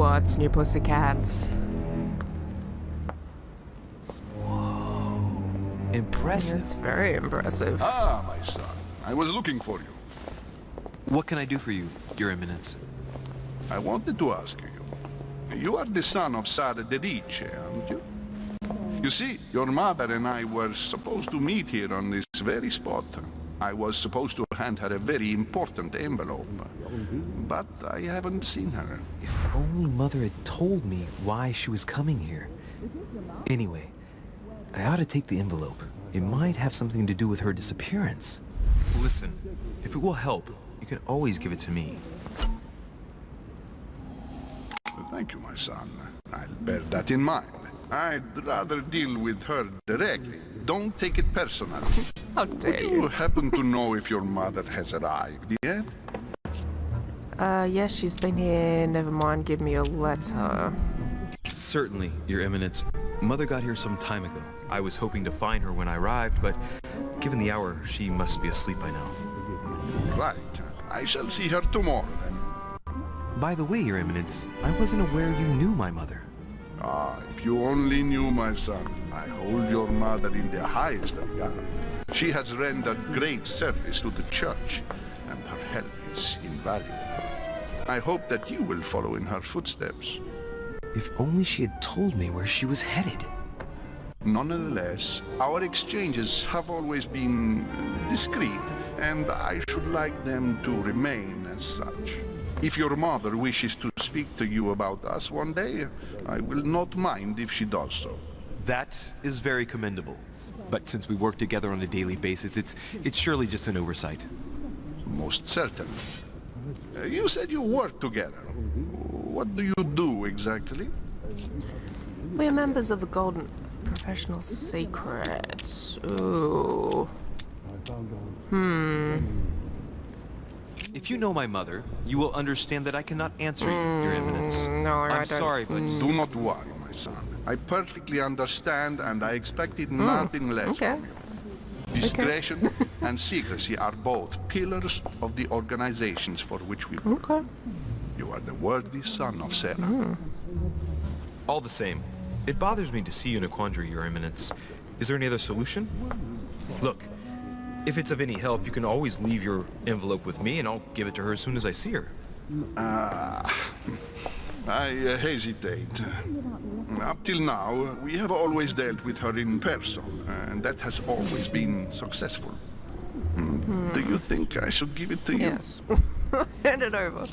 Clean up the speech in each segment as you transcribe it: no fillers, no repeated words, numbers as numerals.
What's new, pussycats? Whoa. Impressive. It's very impressive. Ah, my son. I was looking for you. What can I do for you, Your Eminence? I wanted to ask you. You are the son of Sara de Ricci, aren't you? You see, your mother and I were supposed to meet here on this very spot. I was supposed to hand her a very important envelope. But I haven't seen her. If only Mother had told me why she was coming here. Anyway, I ought to take the envelope. It might have something to do with her disappearance. Listen, if it will help, you can always give it to me. Thank you, my son. I'll bear that in mind. I'd rather deal with her directly. Don't take it personally. How dare Would you? you happen to know if your mother has arrived yet? Yes, she's been here. Never mind, give me a letter. Certainly, Your Eminence. Mother got here some time ago. I was hoping to find her when I arrived, but given the hour, she must be asleep by now. Right. I shall see her tomorrow, then. By the way, Your Eminence, I wasn't aware you knew my mother. Ah, if you only knew, my son. I hold your mother in the highest regard. She has rendered great service to the church, and her help is invaluable. I hope that you will follow in her footsteps. If only she had told me where she was headed. Nonetheless, our exchanges have always been discreet, and I should like them to remain as such. If your mother wishes to speak to you about us one day, I will not mind if she does so. That is very commendable. But since we work together on a daily basis, it's surely just an oversight. Most certainly. You said you work together. What do you do exactly? We're members of the Golden Professional Secret. Ooh. If you know my mother, you will understand that I cannot answer you, Your Eminence. No, I I'm don't. sorry, but Do not worry, my son. I perfectly understand, and I expected nothing less okay. from you. Discretion and secrecy are both pillars of the organizations for which we work. Okay. You are the worthy son of Sarah. all the same, it bothers me to see you in a quandary, Your Eminence. Is there any other solution? Look, if it's of any help, you can always leave your envelope with me, and I'll give it to her as soon as I see her. I hesitate. Up till now, we have always dealt with her in person, and that has always been successful. Do you think I should give it to you? Yes. Hand it over.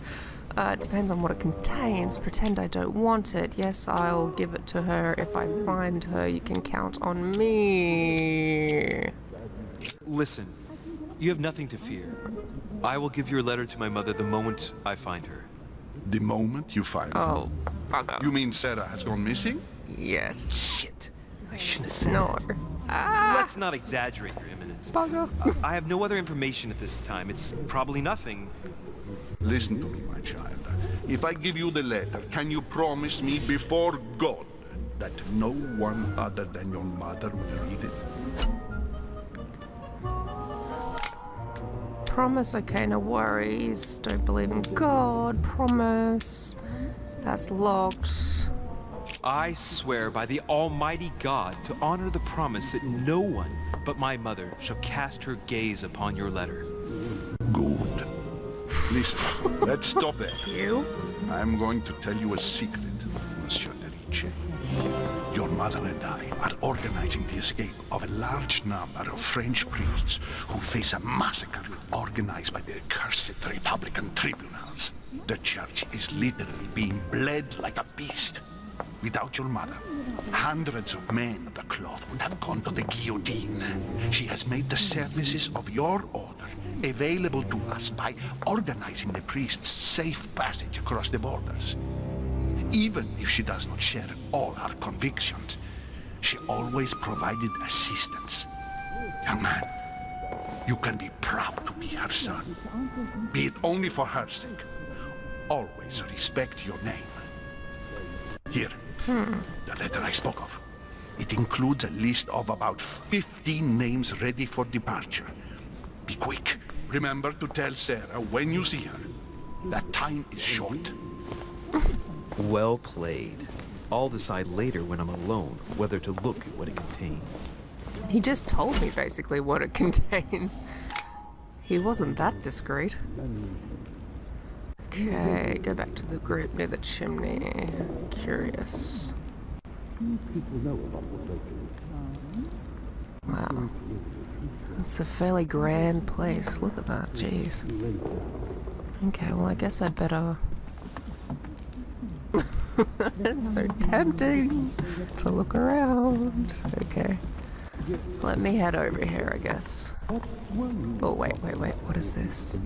It depends on what it contains. Pretend I don't want it. Yes, I'll give it to her. If I find her, you can count on me. Listen, you have nothing to fear. I will give your letter to my mother the moment I find her. The moment you find her. Oh, bugger. You mean Sarah has gone missing? Yes. Shit, I shouldn't have said No. that. Ah, Let's not exaggerate, Your Eminence. bugger. I have no other information at this time. It's probably nothing. Listen to me, my child. If I give you the letter, can you promise me before God that no one other than your mother will read it? Promise, okay, no worries. Don't believe in God. Promise. That's locked. I swear by the Almighty God to honor the promise that no one but my mother shall cast her gaze upon your letter. Good. Listen, let's stop there. You? I'm going to tell you a secret, Monsieur de Ricci. Your mother and I are organizing the escape of a large number of French priests who face a massacre organized by the accursed Republican tribunals. The church is literally being bled like a beast. Without your mother, hundreds of men of the cloth would have gone to the guillotine. She has made the services of your order available to us by organizing the priests' safe passage across the borders. Even if she does not share all our convictions, she always provided assistance. Young man, you can be proud to be her son. Be it only for her sake. Always respect your name. Here, the letter I spoke of. It includes a list of about 15 names ready for departure. Be quick. Remember to tell Sarah when you see her. That time is short. Well played. I'll decide later when I'm alone whether to look at what it contains. He just told me basically what it contains. He wasn't that discreet. Okay, go back to the group near the chimney. Curious. Wow. It's a fairly grand place. Look at that, jeez. Okay, well I guess I'd better... It's so tempting to look around. Okay. Let me head over here, I guess. Oh, wait. What is this?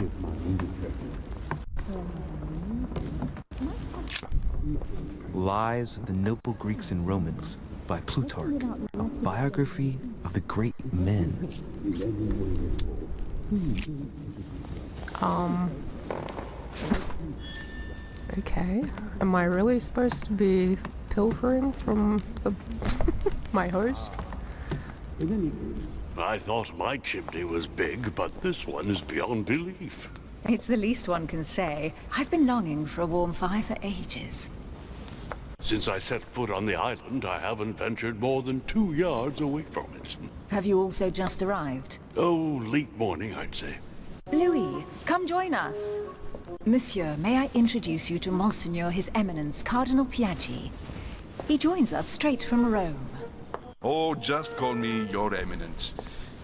Lives of the Noble Greeks and Romans by Plutarch, a biography of the great men. Okay. Am I really supposed to be pilfering from the my host? I thought my chimney was big, but this one is beyond belief. It's the least one can say. I've been longing for a warm fire for ages. Since I set foot on the island, I haven't ventured more than 2 yards away from it. Have you also just arrived? Oh, late morning, I'd say. Louis, come join us. Monsieur, may I introduce you to Monseigneur His Eminence Cardinal Piaggi. He joins us straight from Rome. Oh, just call me Your Eminence.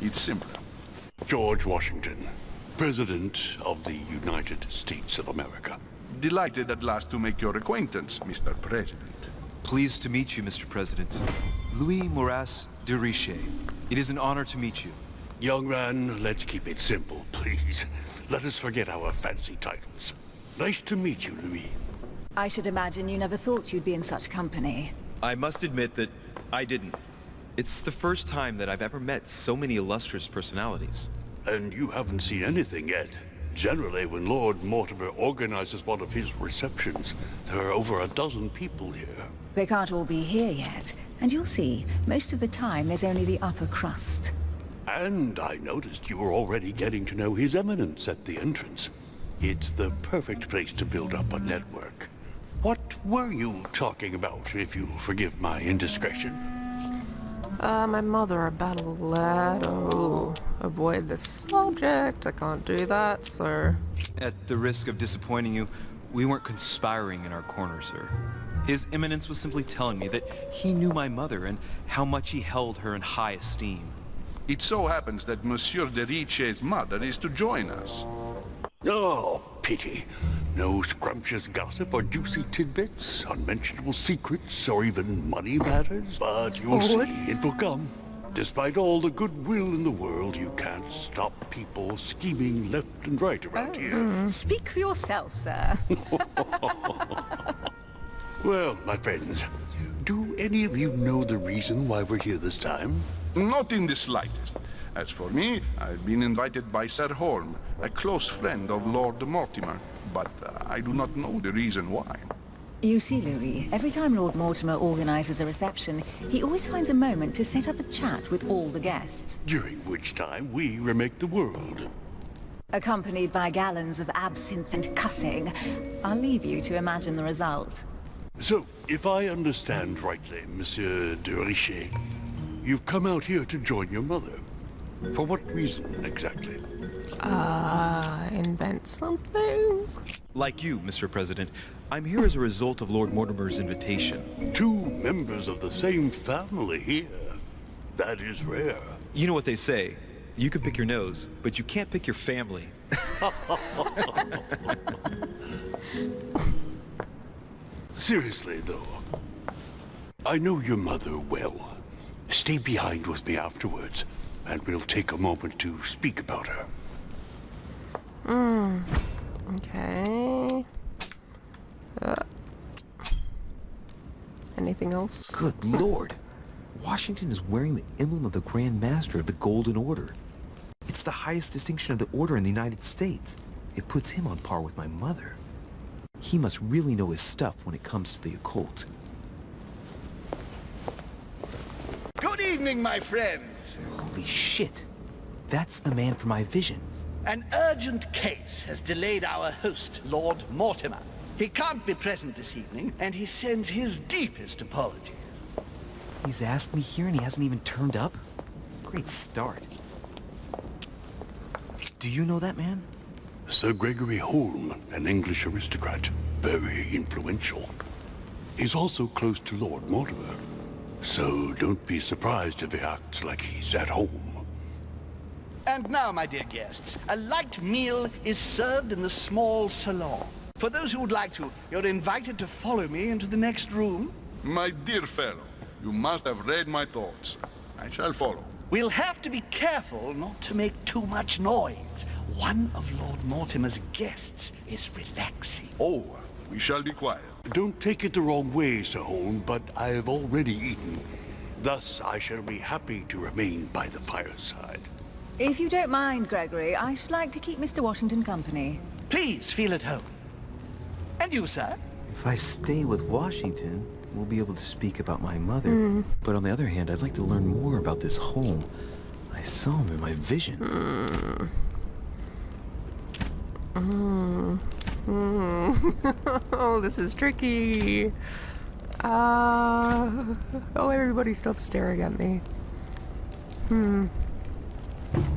It's simpler. George Washington, President of the United States of America. Delighted at last to make your acquaintance, Mr. President. Pleased to meet you, Mr. President. Louis Moras de Riche. It is an honor to meet you. Young man, let's keep it simple, please. Let us forget our fancy titles. Nice to meet you, Louis. I should imagine you never thought you'd be in such company. I must admit that I didn't. It's the first time that I've ever met so many illustrious personalities. And you haven't seen anything yet. Generally, when Lord Mortimer organizes one of his receptions, there are over a dozen people here. They can't all be here yet, and you'll see, most of the time there's only the upper crust. And I noticed you were already getting to know His Eminence at the entrance. It's the perfect place to build up a network. What were you talking about, if you'll forgive my indiscretion? My mother about a lad. Oh, avoid this subject. I can't do that, sir. At the risk of disappointing you, we weren't conspiring in our corner, sir. His Eminence was simply telling me that he knew my mother and how much he held her in high esteem. It so happens that Monsieur de Riche's mother is to join us. Oh, pity. No scrumptious gossip or juicy tidbits, unmentionable secrets, or even money matters. But you'll Forward. see, it will come. Despite all the goodwill in the world, you can't stop people scheming left and right around here. Speak for yourself, sir. Well, my friends, do any of you know the reason why we're here this time? Not in the slightest. As for me, I've been invited by Sir Holm, a close friend of Lord Mortimer, but I do not know the reason why. You see, Louis, every time Lord Mortimer organizes a reception, he always finds a moment to set up a chat with all the guests. During which time we remake the world. Accompanied by gallons of absinthe and cussing. I'll leave you to imagine the result. So, if I understand rightly, Monsieur de Riche, you've come out here to join your mother. For what reason, exactly? Invent something? Like you, Mr. President, I'm here as a result of Lord Mortimer's invitation. 2 members of the same family here. That is rare. You know what they say. You can pick your nose, but you can't pick your family. Seriously, though, I know your mother well. Stay behind with me afterwards, and we'll take a moment to speak about her. Okay. Anything else? Good Lord! Washington is wearing the emblem of the Grand Master of the Golden Order. It's the highest distinction of the Order in the United States. It puts him on par with my mother. He must really know his stuff when it comes to the occult. Good evening, my friends. Holy shit! That's the man for my vision. An urgent case has delayed our host, Lord Mortimer. He can't be present this evening, and he sends his deepest apologies. He's asked me here and he hasn't even turned up? Great start. Do you know that man? Sir Gregory Holm, an English aristocrat, very influential. He's also close to Lord Mortimer, so don't be surprised if he acts like he's at home. And now, my dear guests, a light meal is served in the small salon. For those who would like to, you're invited to follow me into the next room. My dear fellow, you must have read my thoughts. I shall follow. We'll have to be careful not to make too much noise. One of Lord Mortimer's guests is relaxing. Oh, we shall be quiet. Don't take it the wrong way, Sir Holm, but I have already eaten. Thus, I shall be happy to remain by the fireside. If you don't mind, Gregory, I should like to keep Mr. Washington company. Please feel at home. And you, sir? If I stay with Washington, we'll be able to speak about my mother. But on the other hand, I'd like to learn more about this Holm. I saw him in my vision. Oh, this is tricky. Oh, everybody stop staring at me.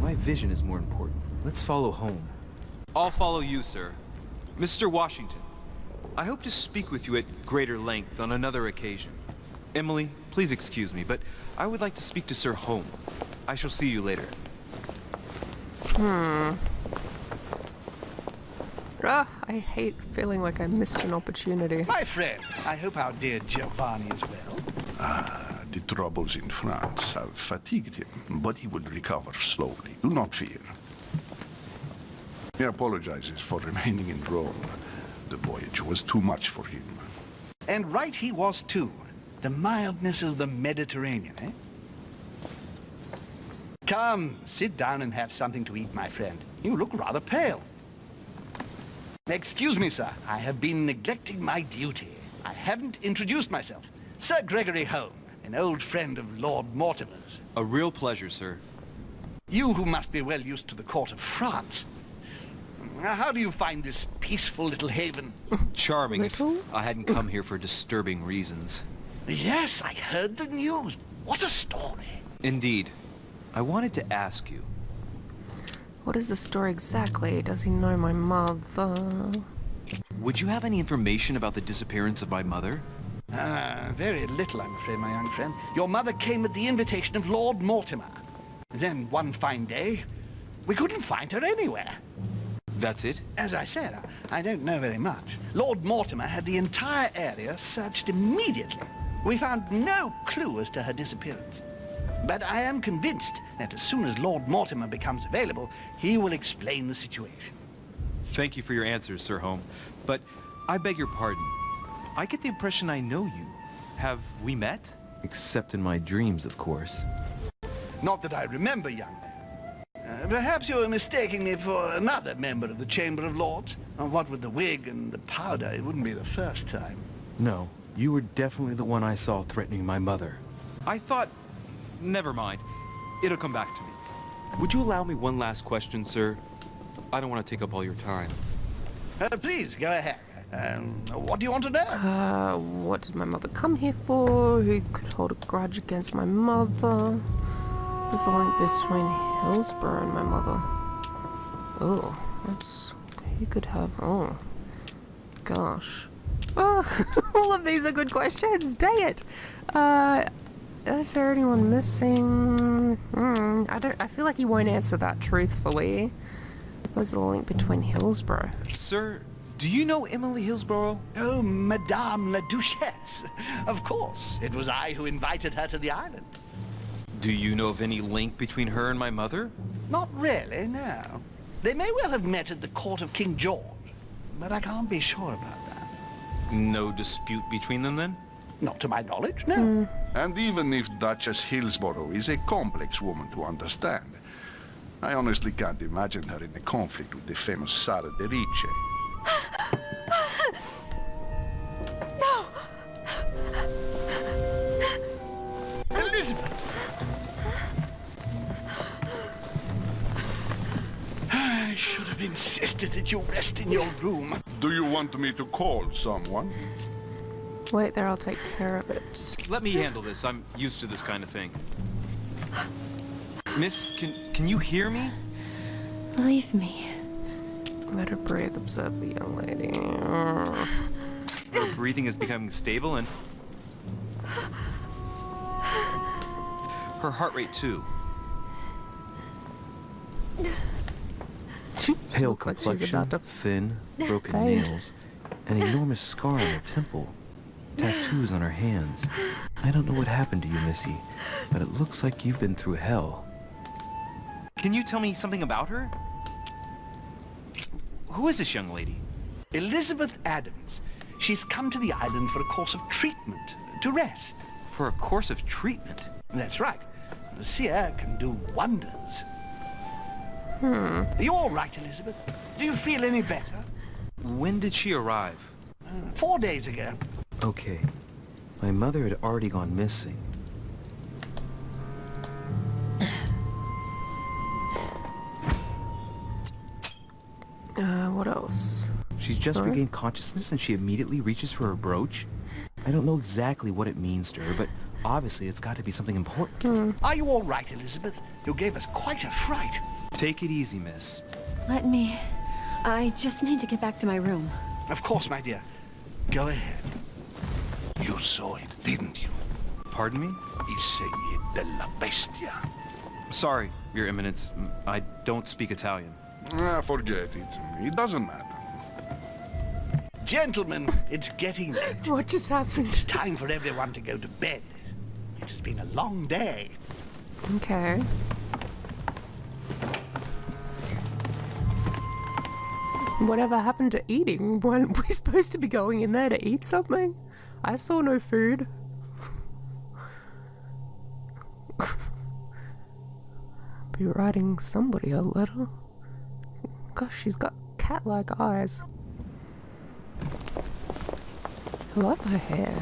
My vision is more important. Let's follow Holm. I'll follow you, sir. Mr. Washington, I hope to speak with you at greater length on another occasion. Emily, please excuse me, but I would like to speak to Sir Holm. I shall see you later. I hate feeling like I missed an opportunity. My friend, I hope our dear Giovanni is well. The troubles in France have fatigued him, but he will recover slowly. Do not fear. He apologizes for remaining in Rome. The voyage was too much for him. And right he was too. The mildness of the Mediterranean, eh? Come, sit down and have something to eat, my friend. You look rather pale. Excuse me, sir. I have been neglecting my duty. I haven't introduced myself. Sir Gregory Holm, an old friend of Lord Mortimer's. A real pleasure, sir. You who must be well used to the court of France. How do you find this peaceful little haven? Charming Little? if I hadn't come here for disturbing reasons. Yes, I heard the news. What a story. Indeed. I wanted to ask you. What is the story exactly? Does he know my mother? Would you have any information about the disappearance of my mother? Very little, I'm afraid, my young friend. Your mother came at the invitation of Lord Mortimer. Then, one fine day, we couldn't find her anywhere. That's it? As I said, I don't know very much. Lord Mortimer had the entire area searched immediately. We found no clue as to her disappearance. But I am convinced that as soon as Lord Mortimer becomes available, he will explain the situation. Thank you for your answers, Sir Holm. But I beg your pardon. I get the impression I know you. Have we met? Except in my dreams, of course. Not that I remember, young man. Perhaps you are mistaking me for another member of the Chamber of Lords. What with the wig and the powder, it wouldn't be the first time. No, you were definitely the one I saw threatening my mother. I thought... Never mind. It'll come back to me. Would you allow me one last question, sir? I don't want to take up all your time. Please, go ahead. What do you want to know? What did my mother come here for? Who could hold a grudge against my mother? What is the link between Hillsborough and my mother? Oh, that's... Who could have... Oh, gosh. Oh, all of these are good questions. Dang it. Is there anyone missing? I feel like he won't answer that truthfully. What's the link between Hillsborough? Sir, do you know Emily Hillsborough? Oh, Madame la Duchesse. Of course. It was I who invited her to the island. Do you know of any link between her and my mother? Not really, no. They may well have met at the court of King George, but I can't be sure about that. No dispute between them, then? Not to my knowledge, no. And even if Duchess Hillsborough is a complex woman to understand, I honestly can't imagine her in a conflict with the famous Sara de Ricci. No! Elizabeth! I should have insisted that you rest in your room. Do you want me to call someone? Wait there, I'll take care of it. Let me handle this. I'm used to this kind of thing. Miss, can you hear me? Leave me. Let her breathe, observe the young lady. Her breathing is becoming stable and her heart rate too. Pale Looks like she's complexion, about to thin, broken faint. nails, an enormous scar on her temple, tattoos on her hands. I don't know what happened to you, Missy, but it looks like you've been through hell. Can you tell me something about her? Who is this young lady? Elizabeth Adams. She's come to the island for a course of treatment, to rest. For a course of treatment? That's right. The sea air can do wonders. Are you all right, Elizabeth? Do you feel any better? When did she arrive? 4 days ago. Okay, my mother had already gone missing. What else? She's just Sorry? regained consciousness and she immediately reaches for her brooch. I don't know exactly what it means to her, but obviously it's got to be something important. Are you all right, Elizabeth? You gave us quite a fright. Take it easy, miss. Let me... I just need to get back to my room. Of course, my dear. Go ahead. You saw it, didn't you? Pardon me? I segni della bestia. Sorry, Your Eminence. I don't speak Italian. Forget it. It doesn't matter. Gentlemen, it's getting late. What just happened? It's time for everyone to go to bed. It has been a long day. Okay. Whatever happened to eating? Weren't we supposed to be going in there to eat something? I saw no food. Be writing somebody a letter. Gosh, she's got cat-like eyes. I love her hair.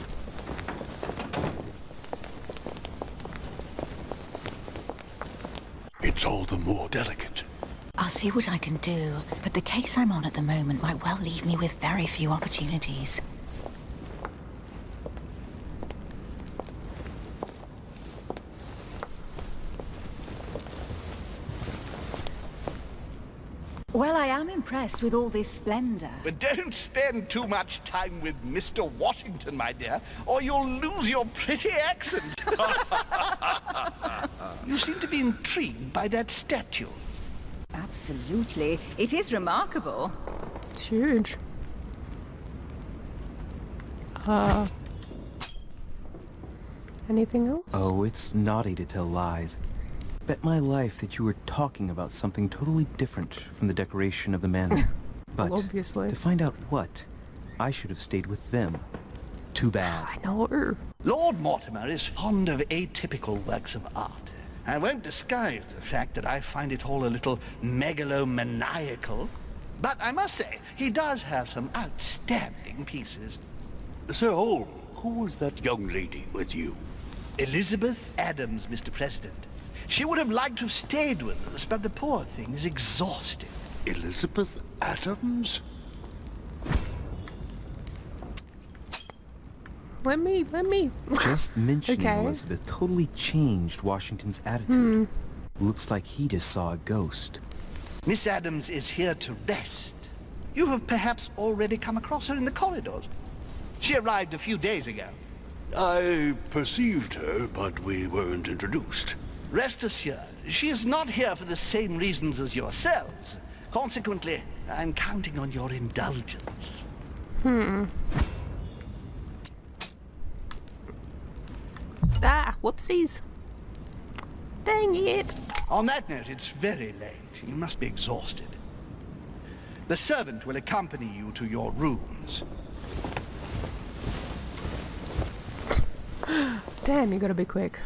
It's all the more delicate. I'll see what I can do, but the case I'm on at the moment might well leave me with very few opportunities. Well, I am impressed with all this splendor. But don't spend too much time with Mr. Washington, my dear, or you'll lose your pretty accent. You seem to be intrigued by that statue. Absolutely. It is remarkable. It's huge. Anything else? Oh, it's naughty to tell lies. Bet my life that you were talking about something totally different from the decoration of the manor. But Well, obviously. to find out what, I should have stayed with them. Too bad. I know. Lord Mortimer is fond of atypical works of art. I won't disguise the fact that I find it all a little megalomaniacal. But I must say, he does have some outstanding pieces. Sir Hall, who was that young lady with you? Elizabeth Adams, Mr. President. She would have liked to have stayed with us, but the poor thing is exhausted. Elizabeth Adams? Let me. Just mentioning Okay. Elizabeth totally changed Washington's attitude. Looks like he just saw a ghost. Miss Adams is here to rest. You have perhaps already come across her in the corridors. She arrived a few days ago. I perceived her, but we weren't introduced. Rest assured, she is not here for the same reasons as yourselves. Consequently, I'm counting on your indulgence. Ah, whoopsies. Dang it. On that note, it's very late. You must be exhausted. The servant will accompany you to your rooms. Damn, you gotta be quick.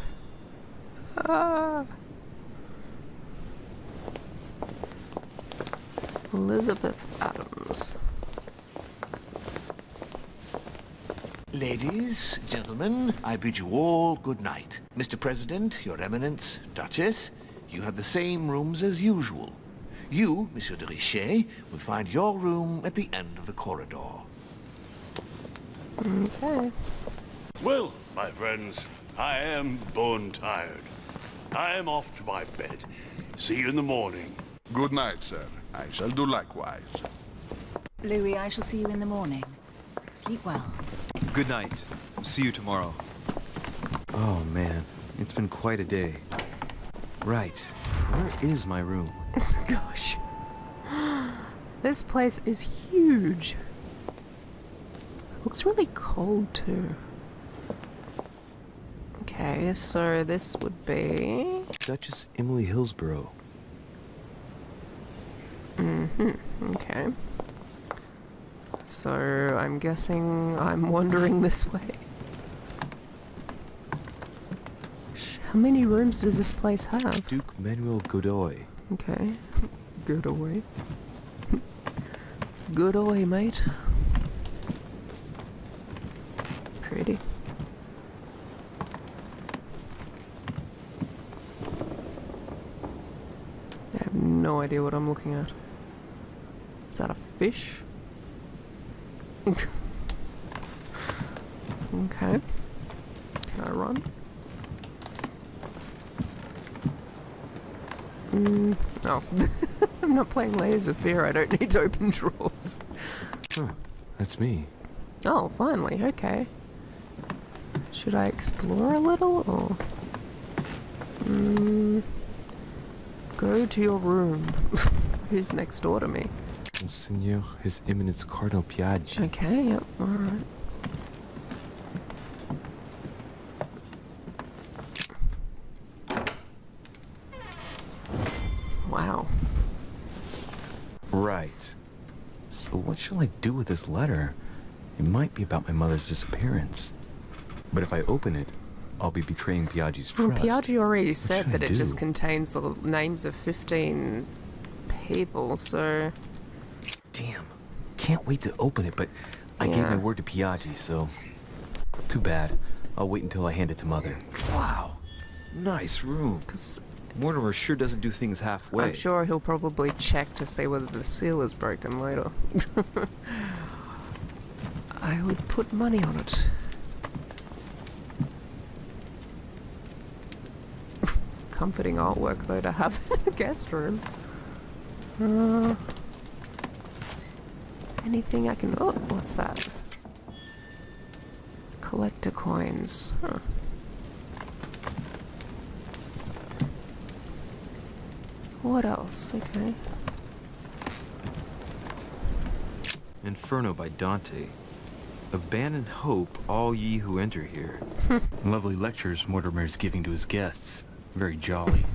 Elizabeth Adams. Ladies, gentlemen, I bid you all good night. Mr. President, Your Eminence, Duchess, you have the same rooms as usual. You, Monsieur de Richet, will find your room at the end of the corridor. Okay. Well, my friends, I am bone tired. I am off to my bed. See you in the morning. Good night, sir. I shall do likewise. Louis, I shall see you in the morning. Sleep well. Good night. See you tomorrow. Oh man, it's been quite a day. Right, where is my room? Gosh. This place is huge. Looks really cold too. Okay, so this would be... Duchess Emily Hillsborough. Okay. So I'm guessing I'm wandering this way. How many rooms does this place have? Duke Manuel Godoy. Okay. Godoy. Godoy, mate. Pretty. I have no idea what I'm looking at. Is that a fish? Okay. Can I run? Oh. I'm not playing Layers of Fear. I don't need to open drawers. Huh, that's me. Oh, finally. Okay. Should I explore a little, or... Go to your room. Who's next door to me? Monseigneur, His Eminence Cardinal Piaggi. Okay, yep, alright. Wow. Right. So what shall I do with this letter? It might be about my mother's disappearance. But if I open it, I'll be betraying Piaggi's Well, trust. Piaggi already What said should I that it just do? contains the names of 15 people, so... Damn. Can't wait to open it, but I gave Yeah. my word to Piaggi, so... Too bad. I'll wait until I hand it to Mother. Wow. Nice room. 'Cause Mortimer sure doesn't do things halfway. I'm sure he'll probably check to see whether the seal is broken later. I would put money on it. Comforting artwork though to have in a guest room. Anything I can... Oh, what's that? Collector coins. Huh. What else? Okay. Inferno by Dante. Abandon hope, all ye who enter here. Lovely lectures Mortimer's giving to his guests. Very jolly.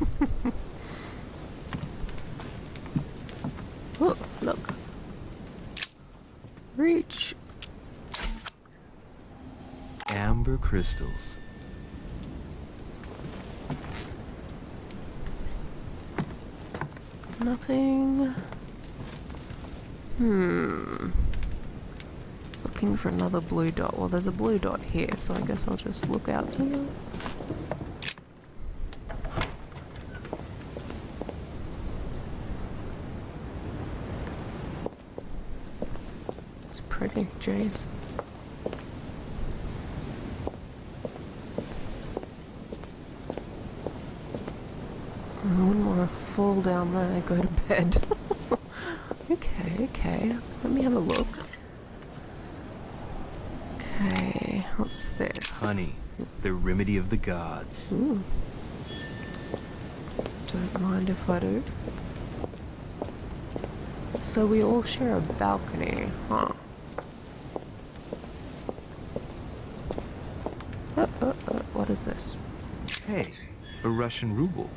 Oh, look. Reach. Amber crystals. Nothing. Looking for another blue dot. Well, there's a blue dot here, so I guess I'll just look out to them. It's pretty, jeez. I wouldn't want to fall down there, go to bed. Okay. Let me have a look. Okay, what's this? Honey, the remedy of the gods. Ooh. Don't mind if I do. So we all share a balcony, huh? What is this? Hey, a Russian ruble.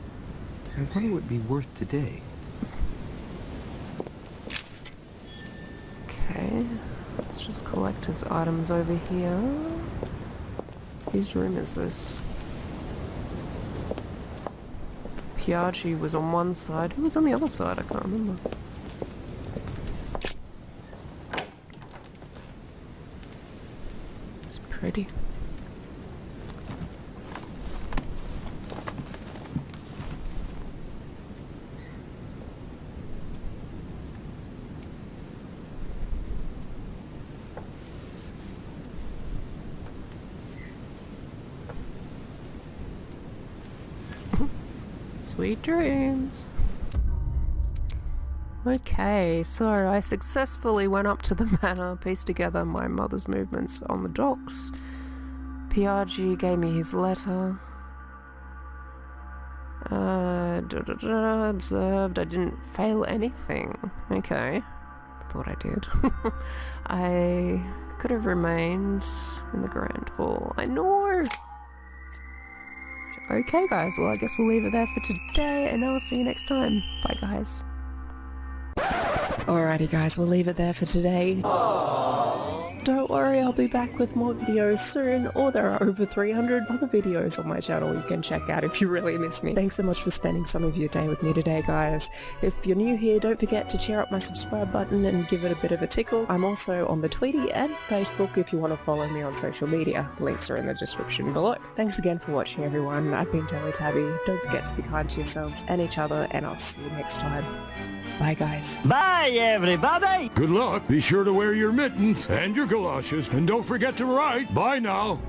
I wonder what it'd be worth today. Okay, let's just collect his items over here. Whose room is this? Piaggi was on one side. Who was on the other side? I can't remember. It's pretty. Sweet dreams. Okay, so I successfully went up to the manor, pieced together my mother's movements on the docks. Piaggi gave me his letter. Observed I didn't fail anything. Okay. Thought I did. I could have remained in the Grand Hall. I know! Okay guys, well I guess we'll leave it there for today and I'll see you next time. Bye guys. Alrighty guys, we'll leave it there for today. Don't worry, I'll be back with more videos soon, or there are over 300 other videos on my channel you can check out if you really miss me. Thanks so much for spending some of your day with me today, guys. If you're new here, don't forget to cheer up my subscribe button and give it a bit of a tickle. I'm also on the Tweety and Facebook if you want to follow me on social media. Links are in the description below. Thanks again for watching, everyone. I've been TellyTabby. Don't forget to be kind to yourselves and each other, and I'll see you next time. Bye, guys. Bye, everybody! Good luck. Be sure to wear your mittens and your galoshes, and don't forget to write. Bye now.